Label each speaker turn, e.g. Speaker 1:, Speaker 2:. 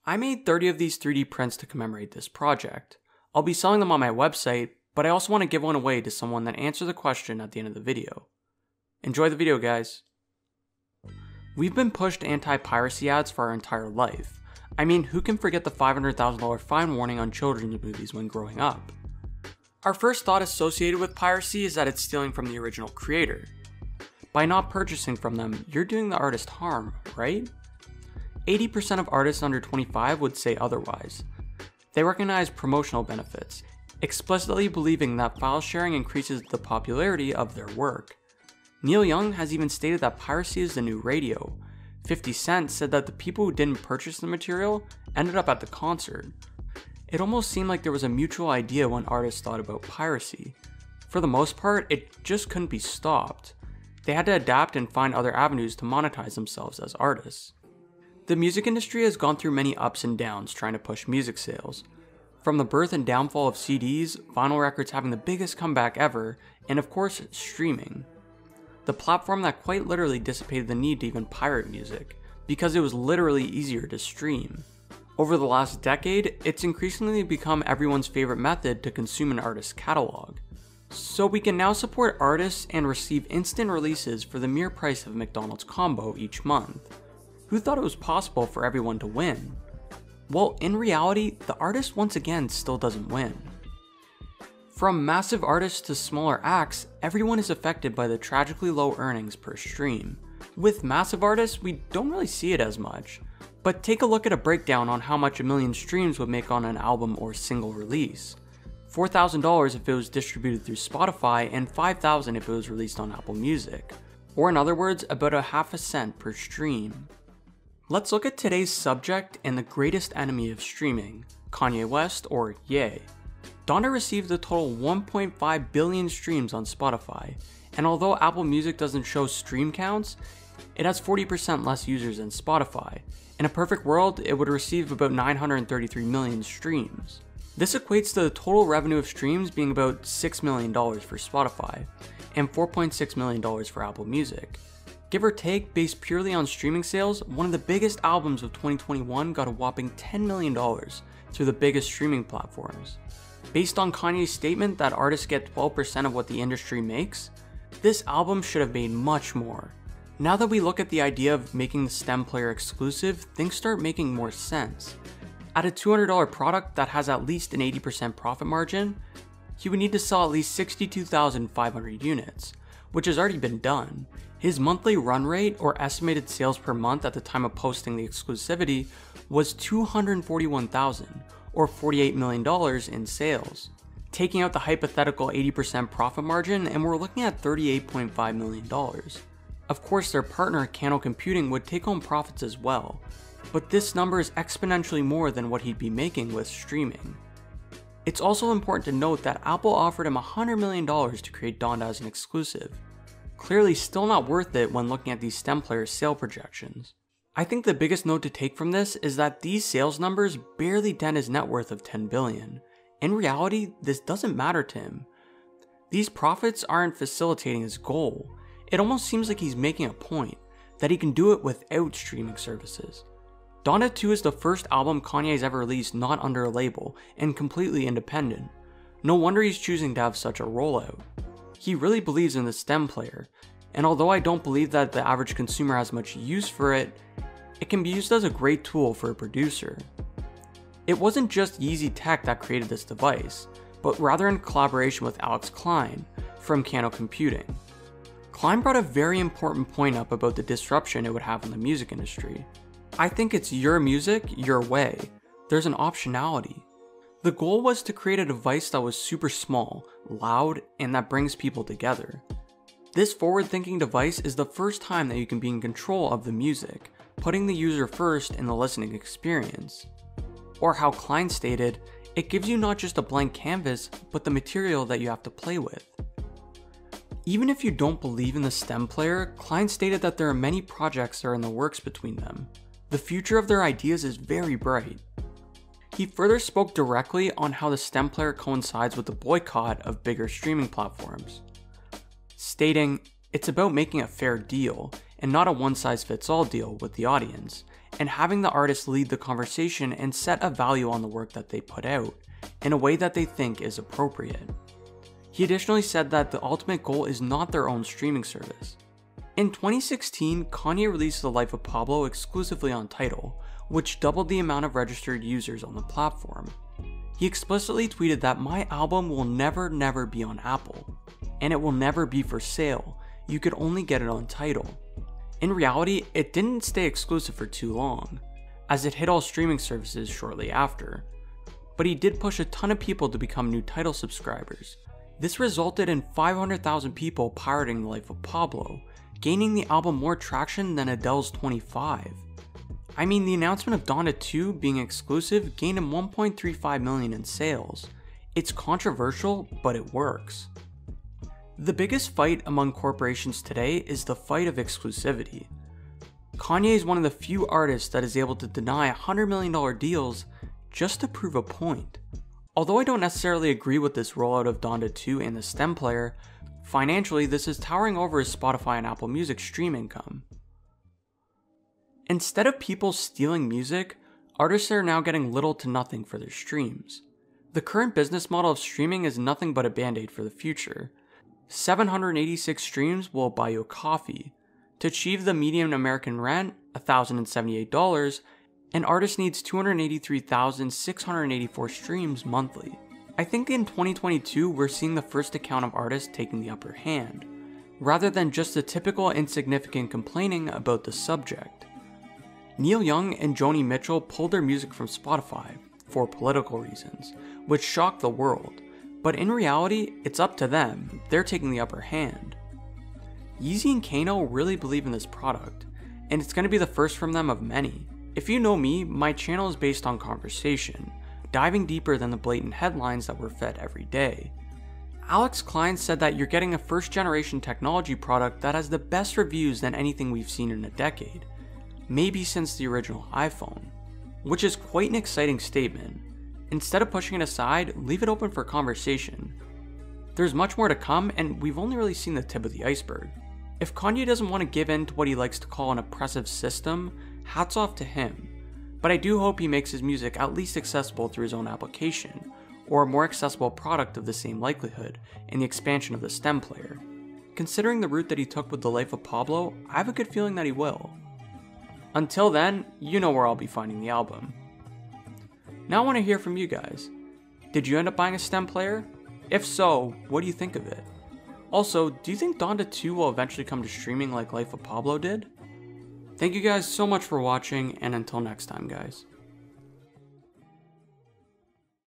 Speaker 1: I made 30 of these 3D prints to commemorate this project. I'll be selling them on my website, but I also want to give one away to someone that answers the question at the end of the video. Enjoy the video, guys. We've been pushed anti-piracy ads for our entire life. I mean, who can forget the $500,000 fine warning on children's movies when growing up? Our first thought associated with piracy is that it's stealing from the original creator. By not purchasing from them, you're doing the artist harm, right? 80% of artists under 25 would say otherwise. They recognize promotional benefits, explicitly believing that file sharing increases the popularity of their work. Neil Young has even stated that piracy is the new radio. 50 Cent said that the people who didn't purchase the material ended up at the concert. It almost seemed like there was a mutual idea when artists thought about piracy. For the most part, it just couldn't be stopped. They had to adapt and find other avenues to monetize themselves as artists. The music industry has gone through many ups and downs trying to push music sales. From the birth and downfall of CDs, vinyl records having the biggest comeback ever, and of course, streaming. The platform that quite literally dissipated the need to even pirate music, because it was literally easier to stream. Over the last decade, it's increasingly become everyone's favorite method to consume an artist's catalog. So we can now support artists and receive instant releases for the mere price of a McDonald's combo each month. Who thought it was possible for everyone to win? Well, in reality, the artist once again still doesn't win. From massive artists to smaller acts, everyone is affected by the tragically low earnings per stream. With massive artists, we don't really see it as much, but take a look at a breakdown on how much a million streams would make on an album or single release. $4,000 if it was distributed through Spotify and $5,000 if it was released on Apple Music. Or in other words, about a half a cent per stream. Let's look at today's subject and the greatest enemy of streaming, Kanye West or Ye. Donda received a total 1.5 billion streams on Spotify, and although Apple Music doesn't show stream counts, it has 40% less users than Spotify. In a perfect world, it would receive about 933 million streams. This equates to the total revenue of streams being about $6 million for Spotify, and $4.6 million for Apple Music. Give or take, based purely on streaming sales, one of the biggest albums of 2021 got a whopping $10 million through the biggest streaming platforms. Based on Kanye's statement that artists get 12% of what the industry makes, this album should have made much more. Now that we look at the idea of making the STEM player exclusive, things start making more sense. At a $200 product that has at least an 80% profit margin, he would need to sell at least 62,500 units, which has already been done. His monthly run rate, or estimated sales per month at the time of posting the exclusivity, was $241,000, or $48 million in sales. Taking out the hypothetical 80% profit margin, and we're looking at $38.5 million. Of course, their partner, Cano Computing, would take home profits as well, but this number is exponentially more than what he'd be making with streaming. It's also important to note that Apple offered him $100 million to create Donda as an exclusive. Clearly still not worth it when looking at these STEM players' sale projections. I think the biggest note to take from this is that these sales numbers barely dent his net worth of $10 billion. In reality, this doesn't matter to him. These profits aren't facilitating his goal. It almost seems like he's making a point, that he can do it without streaming services. Donda 2 is the first album Kanye has ever released not under a label, and completely independent. No wonder he's choosing to have such a rollout. He really believes in the STEM player, and although I don't believe that the average consumer has much use for it, it can be used as a great tool for a producer. It wasn't just Yeezy Tech that created this device, but rather in collaboration with Alex Klein from Cano Computing. Klein brought a very important point up about the disruption it would have in the music industry. I think it's your music, your way. There's an optionality. The goal was to create a device that was super small, loud, and that brings people together. This forward-thinking device is the first time that you can be in control of the music, putting the user first in the listening experience. Or how Klein stated, it gives you not just a blank canvas, but the material that you have to play with. Even if you don't believe in the STEM player, Klein stated that there are many projects that are in the works between them. The future of their ideas is very bright. He further spoke directly on how the STEM player coincides with the boycott of bigger streaming platforms, stating, "It's about making a fair deal, and not a one-size-fits-all deal with the audience, and having the artist lead the conversation and set a value on the work that they put out in a way that they think is appropriate. He additionally said that the ultimate goal is not their own streaming service. In 2016, Kanye released The Life of Pablo exclusively on Tidal, which doubled the amount of registered users on the platform. He explicitly tweeted that my album will never be on Apple, and it will never be for sale. You could only get it on Tidal. In reality, it didn't stay exclusive for too long, as it hit all streaming services shortly after. But he did push a ton of people to become new Tidal subscribers. This resulted in 500,000 people pirating The Life of Pablo, gaining the album more traction than Adele's 25. I mean, the announcement of Donda 2 being exclusive gained him 1.35 million in sales. It's controversial, but it works. The biggest fight among corporations today is the fight of exclusivity. Kanye is one of the few artists that is able to deny $100 million deals just to prove a point. Although I don't necessarily agree with this rollout of Donda 2 and the STEM player, financially this is towering over his Spotify and Apple Music stream income. Instead of people stealing music, artists are now getting little to nothing for their streams. The current business model of streaming is nothing but a band-aid for the future. 786 streams will buy you a coffee. To achieve the median American rent, $1,078, an artist needs 283,684 streams monthly. I think in 2022 we're seeing the first account of artists taking the upper hand, rather than just the typical insignificant complaining about the subject. Neil Young and Joni Mitchell pulled their music from Spotify for political reasons, which shocked the world. But in reality, it's up to them. They're taking the upper hand. Yeezy and Kano really believe in this product, and it's going to be the first from them of many. If you know me, my channel is based on conversation, diving deeper than the blatant headlines that we're fed every day. Alex Klein said that you're getting a first-generation technology product that has the best reviews than anything we've seen in a decade, maybe since the original iPhone, which is quite an exciting statement. Instead of pushing it aside, leave it open for conversation. There's much more to come, and we've only really seen the tip of the iceberg. If Kanye doesn't want to give in to what he likes to call an oppressive system, hats off to him. But I do hope he makes his music at least accessible through his own application, or a more accessible product of the same likelihood in the expansion of the STEM player. Considering the route that he took with The Life of Pablo, I have a good feeling that he will. Until then, you know where I'll be finding the album. Now I want to hear from you guys. Did you end up buying a STEM player? If so, what do you think of it? Also, do you think Donda 2 will eventually come to streaming like Life of Pablo did? Thank you guys so much for watching, and until next time guys.